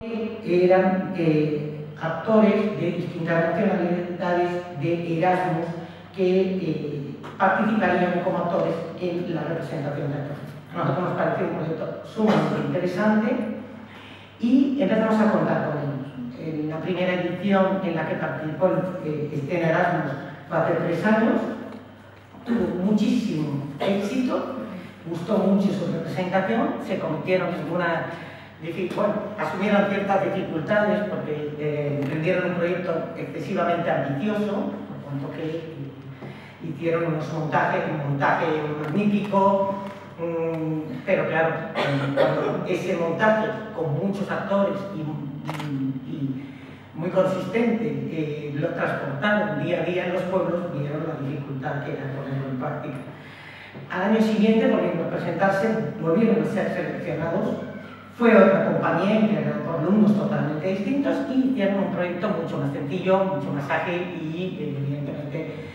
eran actores de distintas nacionalidades de Erasmus que participarían como actores en la representación del proceso. A nosotros nos pareció un proyecto sumamente interesante y empezamos a contar con ellos. En la primera edición en la que participó Escena Erasmus hace 3 años, tuvo muchísimo éxito, gustó mucho su representación, se cometieron asumieron ciertas dificultades porque emprendieron un proyecto excesivamente ambicioso, por cuanto que hicieron un montaje magnífico, pero claro, cuando ese montaje con muchos actores y muy consistente lo transportaron día a día en los pueblos, vieron la dificultad que era ponerlo en práctica. Al año siguiente volvieron a presentarse, volvieron a ser seleccionados. Fue otra compañía integrada por alumnos totalmente distintos y hicieron un proyecto mucho más sencillo, mucho más ágil y evidentemente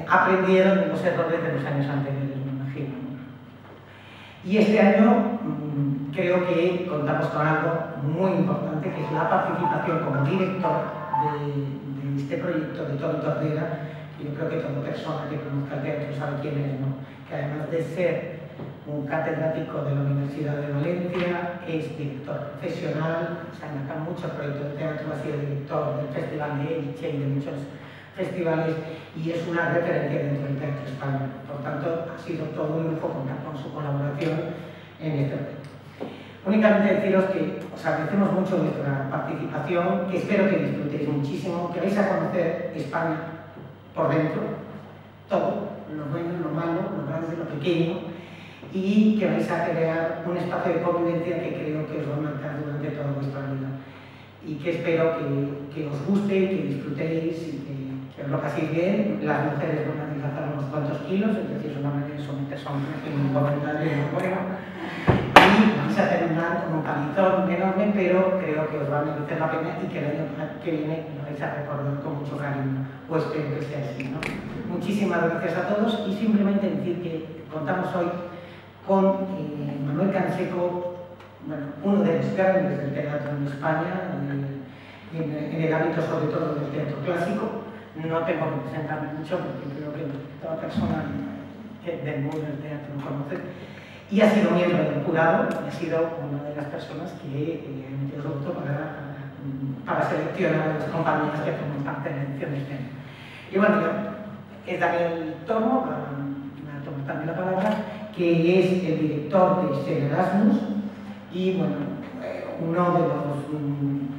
aprendieron de los errores de los años anteriores, me imagino. Y este año creo que contamos con algo muy importante, que es la participación como director de este proyecto de Toni Tordera, que yo creo que toda persona que conozca el teatro sabe quién es, ¿no? Que además de ser un catedrático de la Universidad de Valencia, es director profesional, se han sacado muchos proyectos de teatro, ha sido director del Festival de Elche y de muchos festivales y es una referencia dentro del teatro español. Por tanto, ha sido todo un lujo contar con su colaboración en este proyecto. Únicamente deciros que os agradecemos mucho vuestra participación, que espero que disfrutéis muchísimo, que vais a conocer España por dentro, todo, lo bueno, lo malo, lo grande, lo pequeño, y que vais a crear un espacio de convivencia que creo que os va a marcar durante toda vuestra vida y que espero que os guste, que disfrutéis y que os lo paséis bien. Las mujeres van a adelgazar unos cuantos kilos, es decir, es una manera de someterse a un régimen comentario muy bueno y vais a terminar con un palizón enorme, pero creo que os va a merecer la pena y que el año que viene lo vais a recordar con mucho cariño, o espero que sea así, ¿no? Muchísimas gracias a todos y simplemente decir que contamos hoy con Manuel Canseco, bueno, uno de los grandes del teatro en España, en el ámbito sobre todo del teatro clásico. No tengo que presentarme mucho porque creo que toda persona del mundo del teatro lo conoce. Y ha sido miembro del jurado, ha sido una de las personas que emitió su voto para seleccionar a las compañías que forman parte de la edición de este año. Y bueno, es Daniel Tormo, me ha tomado también la palabra, que es el director de Escena Erasmus y bueno, uno de los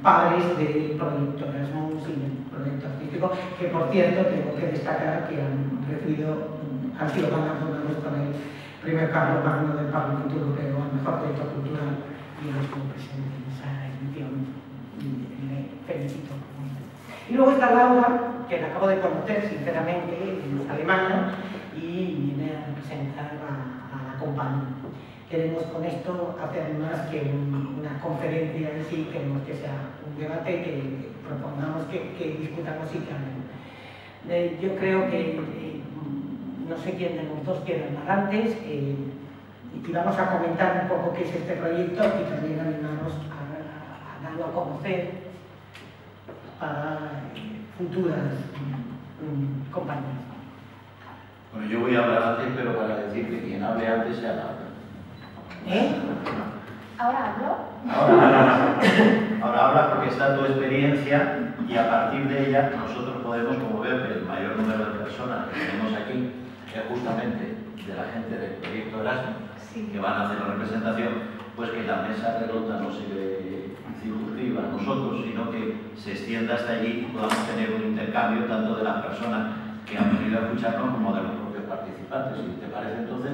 padres del proyecto Erasmus y del proyecto artístico, que por cierto tengo que destacar que han sido galardonados con el primer Carlos Magno del Parlamento Europeo al mejor proyecto cultural y yo estuve presente en esa edición y le felicito. Y luego está Laura, que la acabo de conocer sinceramente, es alemana y viene a representar a la compañía. Queremos con esto hacer más que una conferencia en sí, queremos que sea un debate, que propongamos, que discutamos y que hablemos. Yo creo que no sé quién de los dos quiere hablar antes y vamos a comentar un poco qué es este proyecto y también animarnos a darlo a conocer para futuras compañías. Bueno, yo voy a hablar antes, pero para decir que quien hable antes se habla. ¿Ahora hablo? Ahora habla porque está tu experiencia y a partir de ella nosotros podemos, como veo que el mayor número de personas que tenemos aquí es justamente de la gente del proyecto Erasmus, sí, que van a hacer la representación, pues que la mesa redonda no se ve circunscriba a nosotros, sino que se extienda hasta allí y podamos tener un intercambio tanto de las personas que han venido a escucharnos como de los propios participantes. Si te parece, entonces,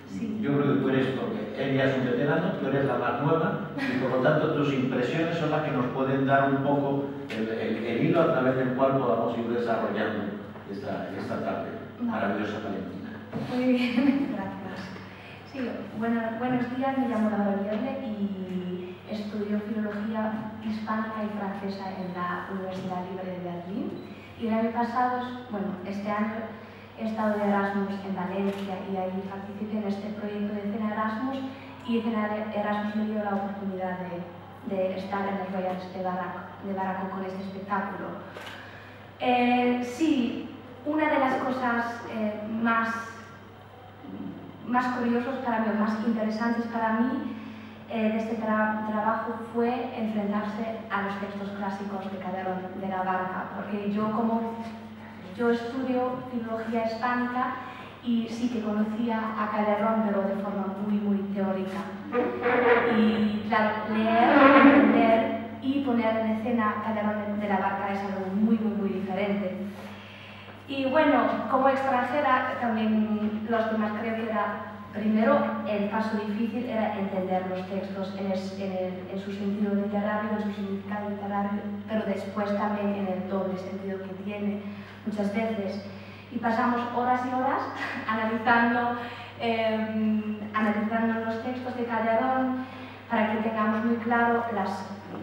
sí, yo creo que tú eres, porque él ya es un veterano, tú eres la más nueva y por lo tanto tus impresiones son las que nos pueden dar un poco el hilo a través del cual podamos ir desarrollando esta tarde maravillosa Valentina. Muy bien, gracias. Sí, buenos días, me llamo Laura Vierle y estudio Filología Hispánica y Francesa en la Universidad Libre de Berlín. Y el año pasado, bueno, este año he estado de Erasmus en Valencia y ahí participé en este proyecto de Escena Erasmus y Escena Erasmus me dio la oportunidad de estar en el Royal de Barraco con este espectáculo. Sí, una de las cosas más curiosas para mí, o más interesantes para mí de este trabajo fue enfrentarse a los textos clásicos de Calderón de la Barca, porque yo estudio filología hispánica y sí que conocía a Calderón, pero de forma muy teórica. Y claro, leer, entender y poner en escena Calderón de la Barca es algo muy diferente. Y bueno, como extranjera, también los temas creo que era, primero, el paso difícil era entender los textos en su sentido literario, en su significado literario, pero después también en el doble sentido que tiene muchas veces. Y pasamos horas y horas analizando los textos de Calderón para que tengamos muy claro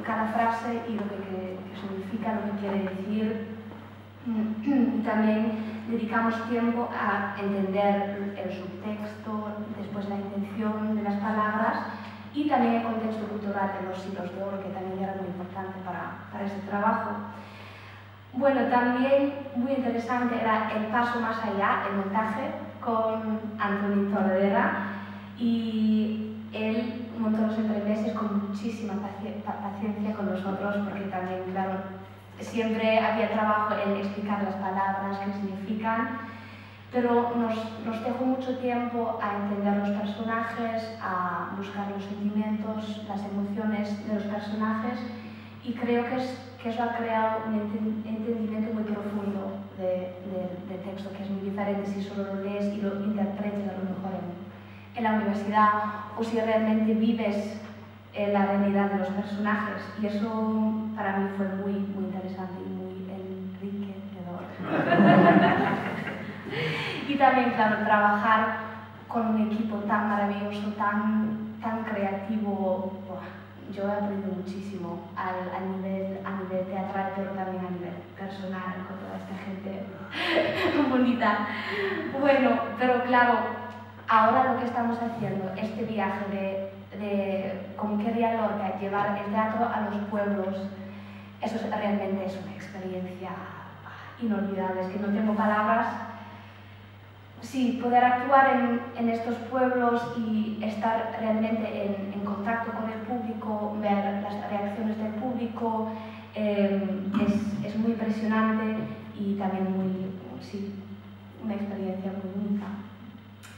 cada frase y lo que significa, lo que quiere decir. Y también dedicamos tiempo a entender el subtexto, después la intención de las palabras y también el contexto cultural de los siglos de oro, que también era muy importante para ese trabajo. Bueno, también muy interesante era el paso más allá, el montaje con Antoni Tordera, y él montó los entremeses con muchísima paciencia con nosotros, porque también, claro, siempre había trabajo en explicar las palabras, qué significan, pero nos dejó mucho tiempo a entender los personajes, a buscar los sentimientos, las emociones de los personajes, y creo que eso ha creado un entendimiento muy profundo del texto, que es muy diferente si solo lo lees y lo interpretas a lo mejor en la universidad o si realmente vives la realidad de los personajes, y eso para mí fue muy interesante y muy enriquecedor. Y también, claro, trabajar con un equipo tan maravilloso, tan creativo. Yo he aprendido muchísimo a nivel teatral, pero también a nivel personal con toda esta gente bonita. Bueno, pero claro, ahora lo que estamos haciendo, este viaje como quería Lorca, llevar el teatro a los pueblos, eso realmente es una experiencia inolvidable, es que no tengo palabras. Sí, poder actuar en estos pueblos y estar realmente en contacto con el público, ver las reacciones del público, es muy impresionante y también una experiencia muy única.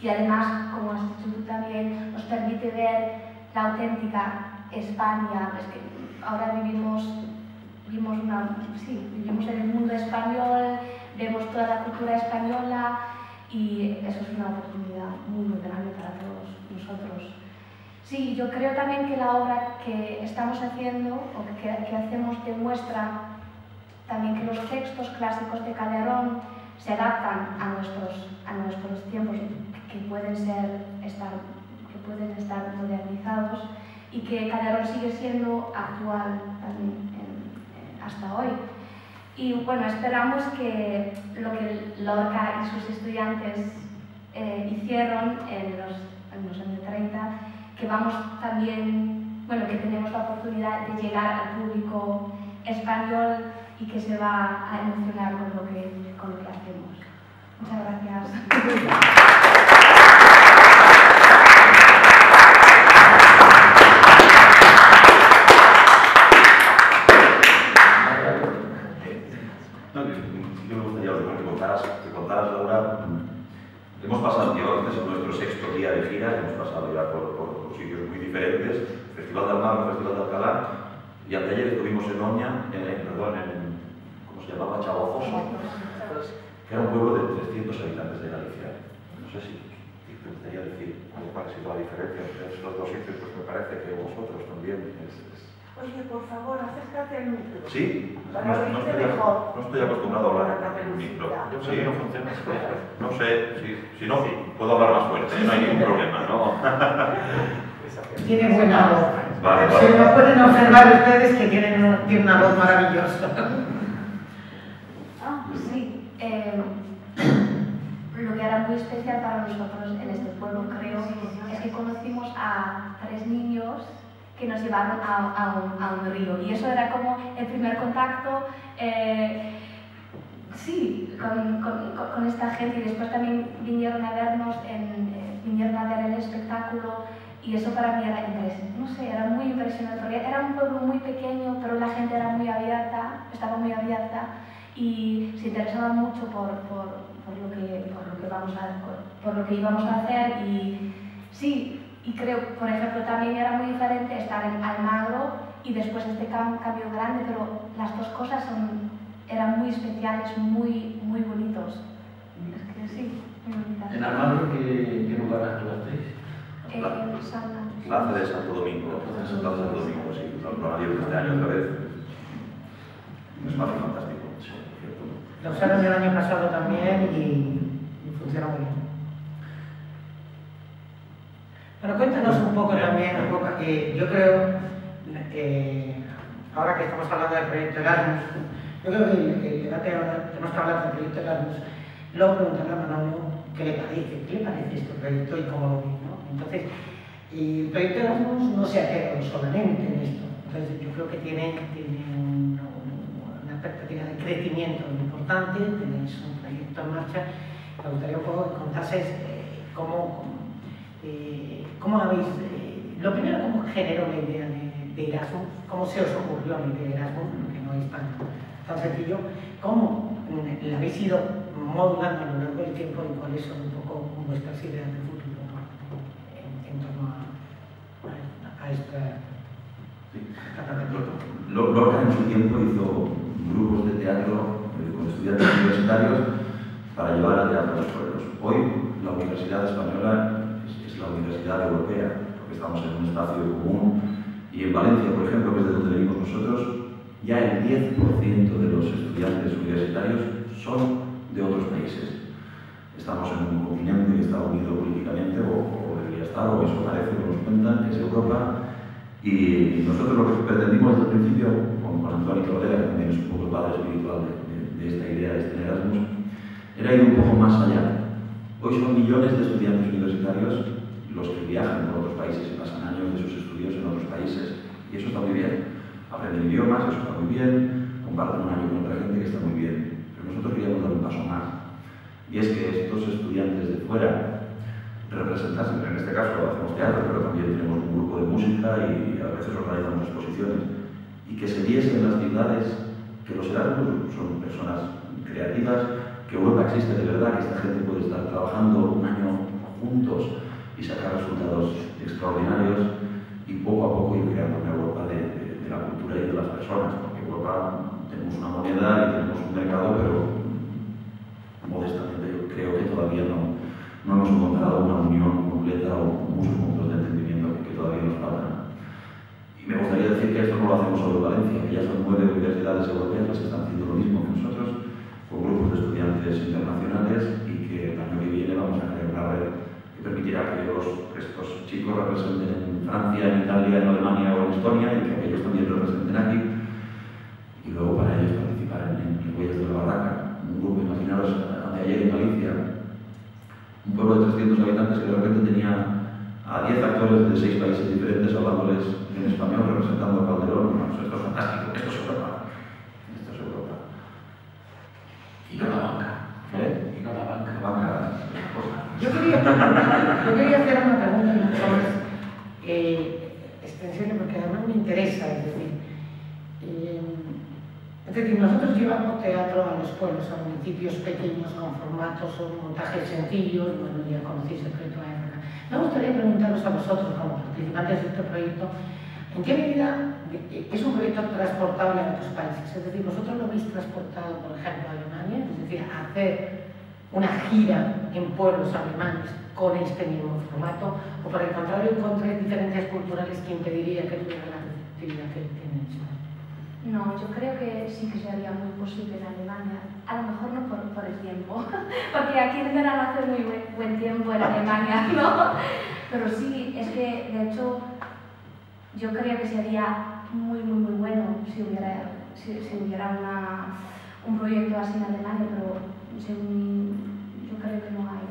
Y además, como has dicho tú también, nos permite ver la auténtica España. Es que ahora vivimos en el mundo español, vemos toda la cultura española, y eso es una oportunidad muy grande para todos nosotros. Sí, yo creo también que la obra que estamos haciendo, o que hacemos, demuestra también que los textos clásicos de Calderón se adaptan a nuestros tiempos, que pueden estar modernizados, y que Calderón sigue siendo actual también hasta hoy. Y bueno, esperamos que lo que Lorca y sus estudiantes hicieron en los años 30, que vamos también, bueno, que tenemos la oportunidad de llegar al público español y que se va a emocionar con lo que hacemos. Muchas gracias. Hemos pasado, este es nuestro sexto día de gira, hemos pasado ya por sitios muy diferentes, Festival de Almagro, Festival de Alcalá, y anteayer estuvimos en Oña, ¿cómo se llamaba? Chabozoso, que era un pueblo de 300 habitantes de Galicia. No sé si te gustaría decir cuál ha sido la diferencia entre los dos sitios, pues me parece que vosotros también Oye, por favor, acércate al micro. Sí, no estoy acostumbrado a hablar en el micro. Yo creo que no funciona. No sé, si no, puedo hablar más fuerte, no hay ningún problema, ¿no? Tiene buena voz. Vale. Si no pueden observar ustedes que tiene una voz maravillosa. Sí, lo que era muy especial para nosotros en este pueblo, creo, es que conocimos a 3 niños que nos llevaron a un río. Y eso era como el primer contacto, sí, con esta gente. Y después también vinieron a vernos, vinieron a ver el espectáculo. Y eso para mí era impresionante, no sé, era muy impresionante, porque era un pueblo muy pequeño, pero la gente era muy abierta, estaba muy abierta y se interesaba mucho por lo que íbamos a hacer. Y sí, y creo, por ejemplo, también era muy diferente estar en Almagro y después este cambio grande, pero las dos cosas eran muy especiales, muy bonitos. Es que sí, muy bonitas. ¿En Almagro qué lugar actuasteis? Plaza de Santo Domingo, Plaza de Santo Domingo, sí, lo han abierto este año otra vez. Un espacio fantástico, sí, cierto. Lo usaron el año pasado también y funcionó muy bien. Bueno, cuéntanos un poco también, yo creo, ahora que estamos hablando del proyecto Erasmus, yo creo que el debate ahora tenemos que hablar del proyecto Erasmus. Luego preguntarle a Manolo qué le parece este proyecto y cómo lo ve, ¿no? Entonces, el proyecto Erasmus no se ha quedado solamente en esto. Entonces, yo creo que tiene una perspectiva de crecimiento importante, tenéis un proyecto en marcha. Me gustaría un poco que contases cómo habéis... lo primero, cómo generó la idea de Erasmus, cómo se os ocurrió la idea de Erasmus, que no es tan sencillo, cómo la habéis ido modulando a lo largo del tiempo y cuáles son un poco vuestras ideas de futuro en torno a esta Lorca en su tiempo hizo grupos de teatro con estudiantes universitarios para llevar al teatro a los pueblos. Hoy la Universidad Española es la Universidad Europea, porque estamos en un espacio común, y en Valencia, por ejemplo, que es de donde venimos nosotros, ya el 10% de los estudiantes universitarios son de otros países. Estamos en un continente que está unido políticamente, o debería estar, o eso parece que nos cuentan, que es Europa. Y nosotros lo que pretendimos desde el principio, con Antonio Rodera, que también es un poco el padre espiritual de esta idea de este Erasmus, era ir un poco más allá. Hoy son millones de estudiantes universitarios los que viajan por otros países y pasan años de sus estudios en otros países. Y eso está muy bien. Aprenden idiomas, eso está muy bien. Comparten un año con otra gente, que está muy bien. Pero nosotros queríamos dar un paso más. Y es que estos estudiantes de fuera representasen, en este caso hacemos teatro, pero también tenemos un grupo de música y a veces organizamos exposiciones, y que se viese en las ciudades que los Erasmus son personas creativas, que Europa existe de verdad, que esta gente puede estar trabajando un año juntos y sacar resultados extraordinarios, y poco a poco ir creando una Europa de la cultura y de las personas, porque Europa tenemos una moneda y tenemos un mercado, pero modestamente yo creo que todavía no hemos encontrado una unión completa o muchos puntos de entendimiento que todavía nos faltan. Y me gustaría decir que esto no lo hacemos solo en Valencia, que ya son 9 universidades europeas las que están haciendo lo mismo que nosotros, con grupos de estudiantes internacionales, y que el año que viene vamos a crear una red que permitirá que estos chicos representen en Francia, en Italia, en Alemania o en Estonia, y que aquellos también representen aquí. Y luego para ellos participar en Huellas de la Barraca, un grupo, imaginaros, anteayer en Galicia, un pueblo de 300 habitantes que de repente tenía a 10 actores de 6 países diferentes hablándoles en español, representando a Calderón. Bueno, esto es fantástico, esto es Europa. Esto es Europa. Y no la banca. ¿Eh? Y no la banca. La banca. Yo quería hacer una pregunta mucho más extensible, porque además me interesa, es decir, nosotros llevamos teatro a los pueblos, a municipios pequeños con formatos o montajes sencillos. Bueno, ya conocéis el proyecto de África. Me gustaría preguntaros a vosotros, como participantes de este proyecto, ¿en qué medida es un proyecto transportable a otros países? Es decir, ¿vosotros lo habéis transportado, por ejemplo, a Alemania? Es decir, a hacer una gira en pueblos alemanes con este mismo formato, o por el contrario, contra diferencias culturales que impediría que tuviera la receptividad que tiene en España. No, yo creo que sí que sería muy posible en Alemania, a lo mejor no por el tiempo, porque aquí en verano hace muy buen tiempo en Alemania, ¿no? Pero sí, es que de hecho yo creo que sería muy bueno si hubiera un proyecto así en Alemania, pero yo creo que no hay.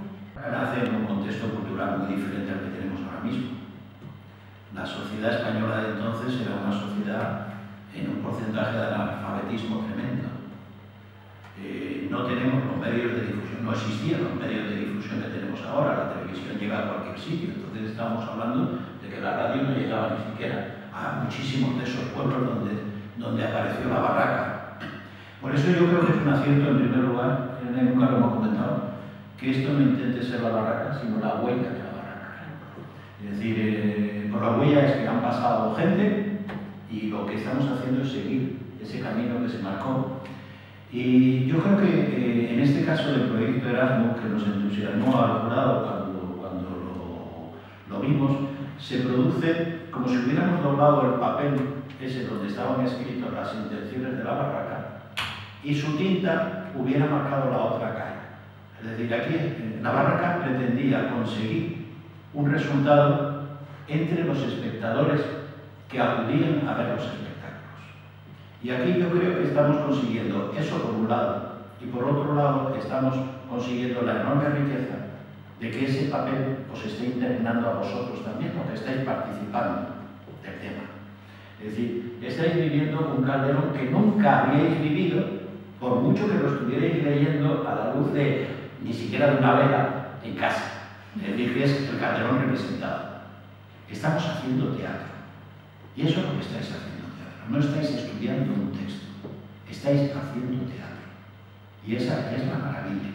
Nace en un contexto cultural muy diferente al que tenemos ahora mismo. la sociedad española de entonces era una sociedad en un porcentaje de analfabetismo tremendo. No tenemos los medios de difusión, no existían los medios de difusión que tenemos ahora, la televisión llega a cualquier sitio, entonces estábamos hablando de que la radio no llegaba ni siquiera a muchísimos de esos pueblos donde apareció la barraca. Por eso yo creo que es un acierto, en primer lugar, nunca lo hemos comentado, que esto no intente ser la barraca, sino la huella de la barraca. Es decir, por la huella es que han pasado gente y lo que estamos haciendo es seguir ese camino que se marcó. Y yo creo que en este caso del proyecto Erasmus, que nos entusiasmó al jurado cuando lo vimos, se produce como si hubiéramos doblado el papel ese donde estaban escritas las intenciones de la barraca y su tinta hubiera marcado la otra calle. Es decir, aquí la barraca pretendía conseguir un resultado entre los espectadores que acudían a ver los espectáculos. Y aquí yo creo que estamos consiguiendo eso por un lado, y por otro lado estamos consiguiendo la enorme riqueza de que ese papel os esté impregnando a vosotros también, porque estáis participando del tema. Es decir, estáis viviendo un Calderón que nunca habíais vivido, por mucho que lo estuvierais leyendo a la luz de ni siquiera de una vela en casa. Es decir, que es el Calderón representado. Estamos haciendo teatro. Y eso es lo que estáis haciendo teatro. No estáis estudiando un texto, estáis haciendo teatro. Y esa es la maravilla.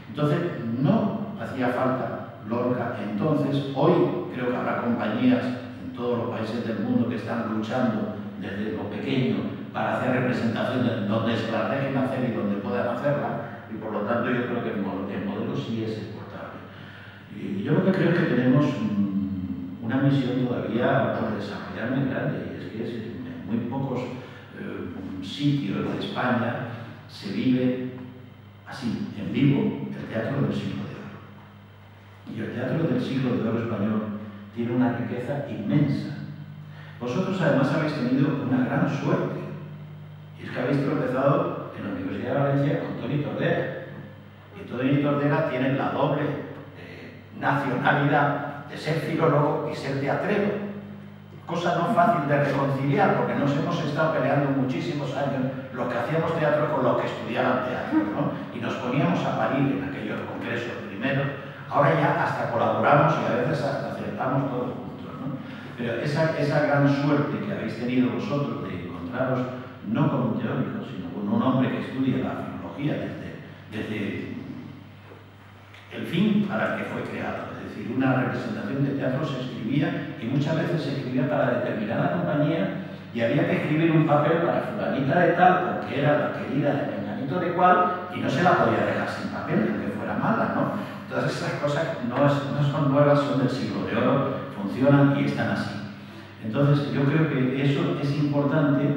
Entonces, no hacía falta Lorca entonces. Hoy creo que habrá compañías en todos los países del mundo que están luchando desde lo pequeño para hacer representaciones donde se las dejen hacer y donde puedan hacerla, y por lo tanto yo creo que el modelo sí es exportable. Y yo lo que creo es que tenemos una misión todavía por desarrollar muy grande, y es que en muy pocos sitios de España se vive así, en vivo, el teatro del siglo de oro. Y el teatro del siglo de oro español tiene una riqueza inmensa. Vosotros además habéis tenido una gran suerte, y es que habéis tropezado en la Universidad de Valencia con Toni Tordera. Y Toni Tordera tiene la doble nacionalidad de ser filólogo y ser teatrero. Cosa no fácil de reconciliar, porque nos hemos estado peleando muchísimos años los que hacíamos teatro con los que estudiaban teatro, ¿no? Y nos poníamos a parir en aquellos congresos primeros. Ahora ya hasta colaboramos y a veces hasta acertamos todos juntos, ¿no? Pero esa gran suerte que habéis tenido vosotros de encontraros no con un teórico, sino con un hombre que estudia la filología desde el fin para el que fue creado. Es decir, una representación de teatro se escribía, y muchas veces se escribía para determinada compañía, y había que escribir un papel para fulanita de tal, porque era la querida de menganito de cual, y no se la podía dejar sin papel, aunque fuera mala, ¿no? Todas esas cosas no son nuevas, son del siglo de oro, funcionan y están así. Entonces, yo creo que eso es importante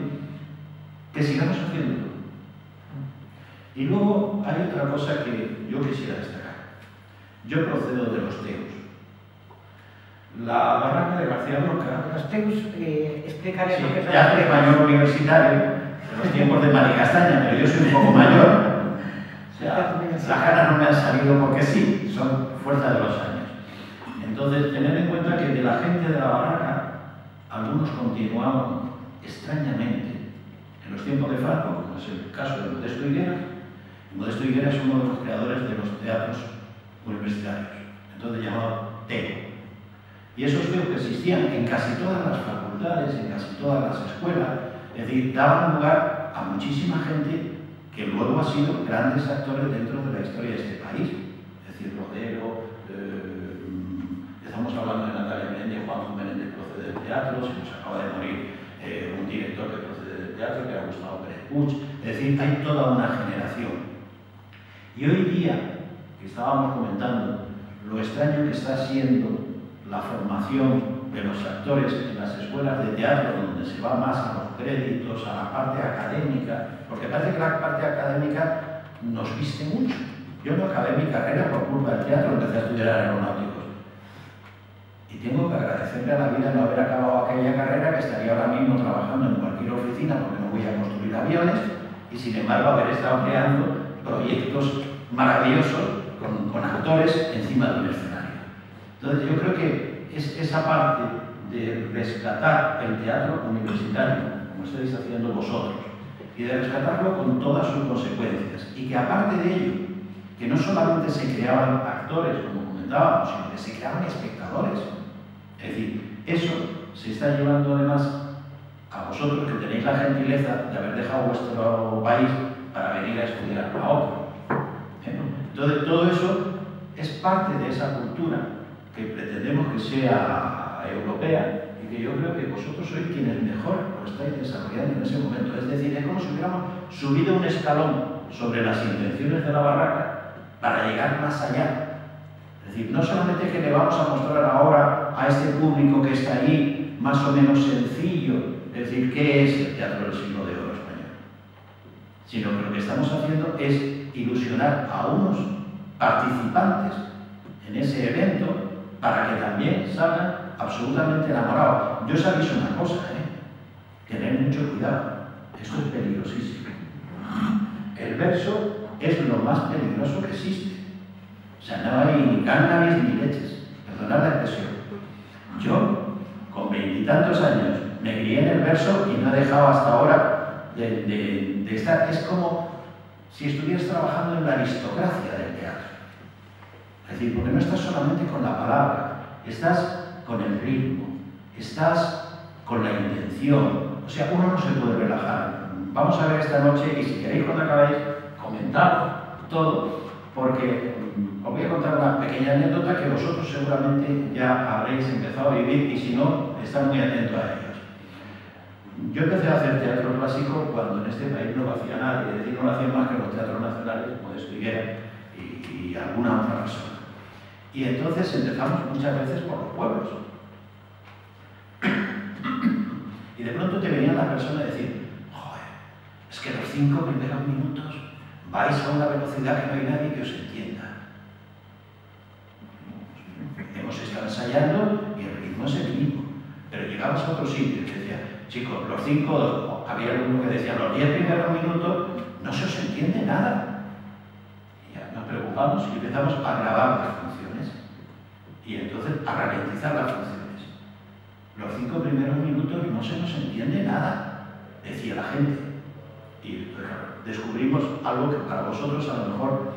que sigamos haciéndolo. Y luego hay otra cosa que yo quisiera destacar. Yo procedo de los teus. La barraca de García Lorca. Los teus, explicaré lo que es teatro español universitario, de los tiempos de Mari Castaña, pero yo soy un poco mayor. O sea, las ganas no me han salido porque sí, son fuerza de los años. Entonces, tener en cuenta que de la gente de la barraca, algunos continuaban extrañamente en los tiempos de Franco, como es el caso de Modesto Higuera. Modesto Higuera es uno de los creadores de los teatros universitarios, entonces llamado TEO. Y esos TEO que existían en casi todas las facultades, en casi todas las escuelas, es decir, daban lugar a muchísima gente que luego ha sido grandes actores dentro de la historia de este país. Es decir, Rodero, estamos hablando de Natalia Menéndez, Juan Menéndez procede del teatro, se nos acaba de morir un director que procede del teatro, que era Gustavo Pérez Puig. Es decir, hay toda una generación. Y hoy día, que estábamos comentando, lo extraño que está siendo la formación de los actores en las escuelas de teatro, donde se va más a los créditos, a la parte académica, porque parece que la parte académica nos viste mucho. Yo no acabé mi carrera por culpa del teatro, empecé a estudiar aeronáuticos. Y tengo que agradecerle a la vida no haber acabado aquella carrera, que estaría ahora mismo trabajando en cualquier oficina, porque no voy a construir aviones, y sin embargo haber estado creando proyectos maravillosos con actores encima de un escenario. Entonces yo creo que esa parte de rescatar el teatro universitario, como estáis haciendo vosotros, y de rescatarlo con todas sus consecuencias, y que aparte de ello, que no solamente se creaban actores, como comentábamos, sino que se creaban espectadores. Es decir, eso se está llevando además a vosotros, que tenéis la gentileza de haber dejado vuestro país para venir a estudiar a otro. Entonces, todo eso es parte de esa cultura que pretendemos que sea europea y que yo creo que vosotros sois quienes mejor lo estáis desarrollando en ese momento. Es decir, es como si hubiéramos subido un escalón sobre las intenciones de la barraca para llegar más allá. Es decir, no solamente que le vamos a mostrar ahora a este público que está ahí más o menos sencillo, es decir, qué es el teatro del siglo de oro español, sino que lo que estamos haciendo es ilusionar a unos participantes en ese evento para que también salgan absolutamente enamorados. Yo os aviso una cosa, tened mucho cuidado, esto es peligrosísimo. El verso es lo más peligroso que existe. O sea, no hay ni cannabis ni leches, perdonad la expresión. Yo, con 20 y tantos años, me crié en el verso y no he dejado hasta ahora de estar. Es como si estuvieras trabajando en la aristocracia del teatro. Es decir, porque no estás solamente con la palabra, estás con el ritmo, estás con la intención. O sea, uno no se puede relajar. Vamos a ver esta noche, y si queréis cuando acabéis, comentar todo, porque os voy a contar una pequeña anécdota que vosotros seguramente ya habréis empezado a vivir, y si no, estad muy atentos a ellos. Yo empecé a hacer teatro clásico cuando en este país no lo hacía nadie, es decir, no lo hacían más que los teatros nacionales, como Higuera y alguna otra persona. Y entonces empezamos muchas veces por los pueblos. Y de pronto te venía la persona a decir, joder, es que los 5 primeros minutos vais a una velocidad que no hay nadie que os entienda. Hemos estado ensayando y el ritmo es el mismo, pero llegamos a otro sitio y decía, chicos, los 5, había alguno que decía, los 10 primeros minutos no se os entiende nada. Y ya nos preocupamos y empezamos a grabar las funciones y entonces a ralentizar las funciones. Los 5 primeros minutos no se nos entiende nada, decía la gente. Y descubrimos algo que para vosotros a lo mejor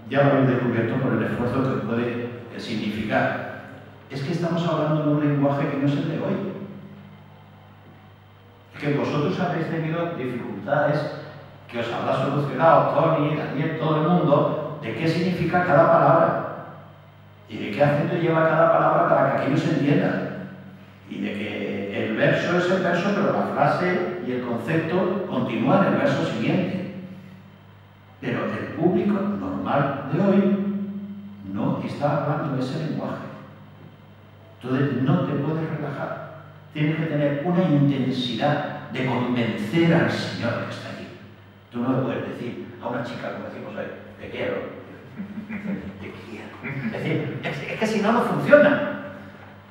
ya lo habéis descubierto por el esfuerzo que puede significar. Es que estamos hablando de un lenguaje que no es el de hoy. Que vosotros habéis tenido dificultades, que os habrá solucionado Tony, Daniel, todo el mundo, de qué significa cada palabra y de qué acento lleva cada palabra para que aquello se entienda. Y de que el verso es el verso, pero la frase y el concepto continúan en el verso siguiente. Pero el público normal de hoy no está hablando ese lenguaje. Entonces no te puedes relajar. Tienes que tener una intensidad de convencer al Señor que está allí. Tú no le puedes decir a una chica, como decimos hoy, te quiero. Te quiero. Es decir, es que si no, no funciona.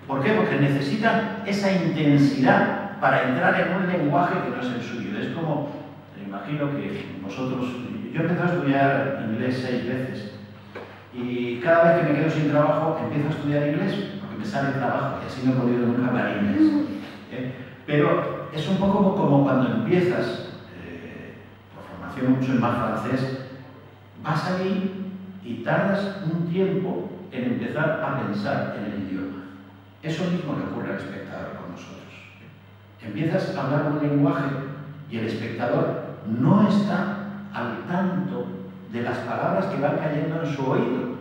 ¿Por qué? Porque necesitan esa intensidad para entrar en un lenguaje que no es el suyo. Es como, me imagino que vosotros... Yo empecé a estudiar inglés 6 veces y cada vez que me quedo sin trabajo empiezo a estudiar inglés porque me sale trabajo y así no he podido nunca hablar inglés. Pero es un poco como cuando empiezas, por formación mucho más francés, vas ahí y tardas un tiempo en empezar a pensar en el idioma. Eso mismo le ocurre al espectador con nosotros. Empiezas a hablar un lenguaje y el espectador no está al tanto de las palabras que van cayendo en su oído,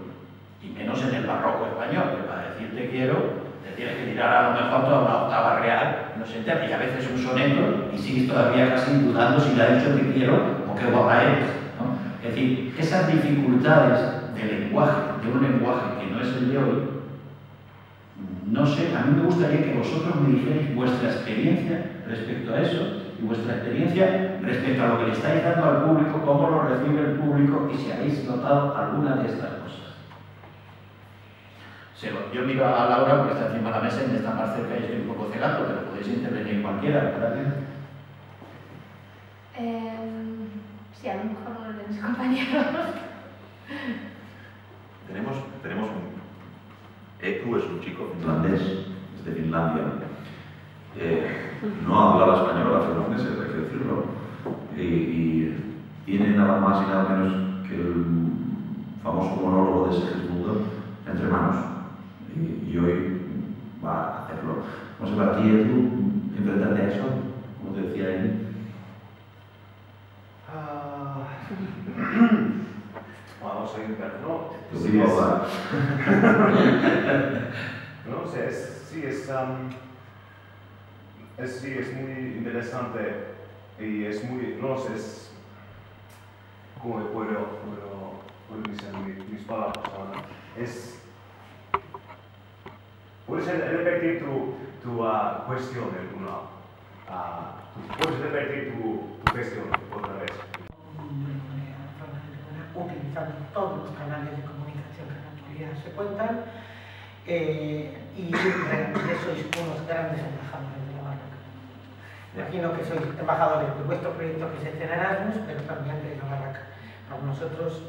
y menos en el barroco español, que para decir te quiero, te tienes que tirar a lo mejor toda una octava real, no se entera, y a veces un soneto, y sigues todavía casi dudando si le ha dicho te quiero o qué guapa eres, ¿no? Es decir, esas dificultades de lenguaje, de un lenguaje que no es el de hoy, no sé, a mí me gustaría que vosotros me dijerais vuestra experiencia respecto a eso y vuestra experiencia respecto a lo que le estáis dando al público, cómo lo recibe el público y si habéis notado alguna de estas cosas. Yo miro a Laura porque está encima de la mesa y me está más cerca y estoy un poco cegado, pero podéis intervenir cualquiera, ¿verdad? Sí, a lo mejor uno de mis compañeros. Tenemos un... Eku es un chico finlandés, desde Finlandia. No hablaba español hace unos meses, hay que decirlo, y tiene nada más y nada menos que el famoso monólogo de Segismundo entre manos, y hoy va a hacerlo. No sé, para ti, Edu, enfrentarte a eso, como te decía él. Vamos a intentar, ¿no? Sí, no sé, sí, es muy interesante y es muy, no sé, ¿cómo puedo decir mis palabras ahora? ¿Puedes repetir tu cuestión ¿puedes repetir tu cuestión otra vez? Utilizando todos los canales de comunicación que en la actualidad se cuentan, y realmente sois unos grandes embajadores de la barraca. Imagino que sois embajadores de vuestro proyecto que es el Erasmus, pero también de la barraca. Para nosotros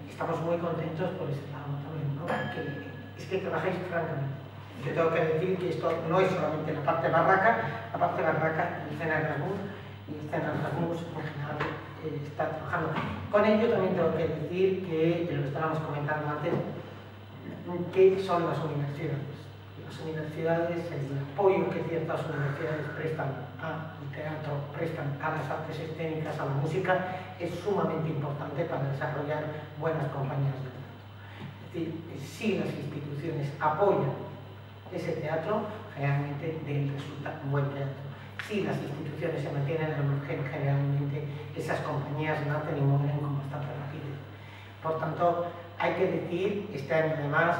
estamos muy contentos por ese lado también, ¿no? Porque es que trabajáis francamente. Yo tengo que decir que esto no es solamente la parte barraca, la parte barraca del Erasmus, y el Erasmus en general está trabajando. Con ello también tengo que decir que, lo estábamos comentando antes, que son las universidades. Las universidades, el apoyo que ciertas universidades prestan al teatro, prestan a las artes escénicas, a la música, es sumamente importante para desarrollar buenas compañías de teatro. Es decir, si las instituciones apoyan ese teatro, generalmente de él resulta un buen teatro. Si las instituciones se mantienen al margen, generalmente esas compañías nacen y mueren con bastante rapidez. Por tanto, hay que decir, este año además,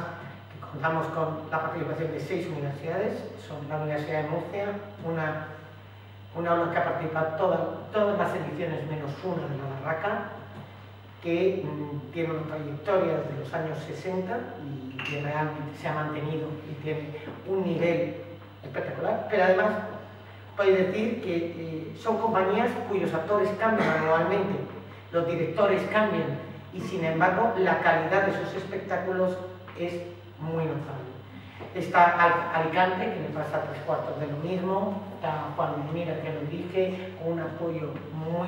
que contamos con la participación de 6 universidades. Son la Universidad de Murcia, una que ha participado todas las ediciones menos una de la barraca, que tiene una trayectoria desde los años 60 y que realmente se ha mantenido y tiene un nivel espectacular, pero además podéis decir que son compañías cuyos actores cambian anualmente, los directores cambian, y sin embargo la calidad de sus espectáculos es muy notable. Está Alicante, que le pasa 3/4 de lo mismo, está Juan Mira, que lo dije, con un apoyo muy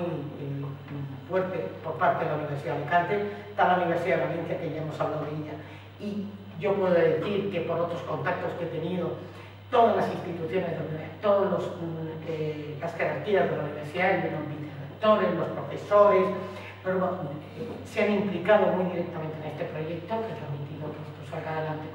fuerte por parte de la Universidad de Alicante, está la Universidad de Valencia, que ya hemos hablado de ella, y yo puedo decir que por otros contactos que he tenido, todas las instituciones, todas las jerarquías de la universidad, los vicerrectores, los profesores, se han implicado muy directamente en este proyecto, que ha permitido que esto salga adelante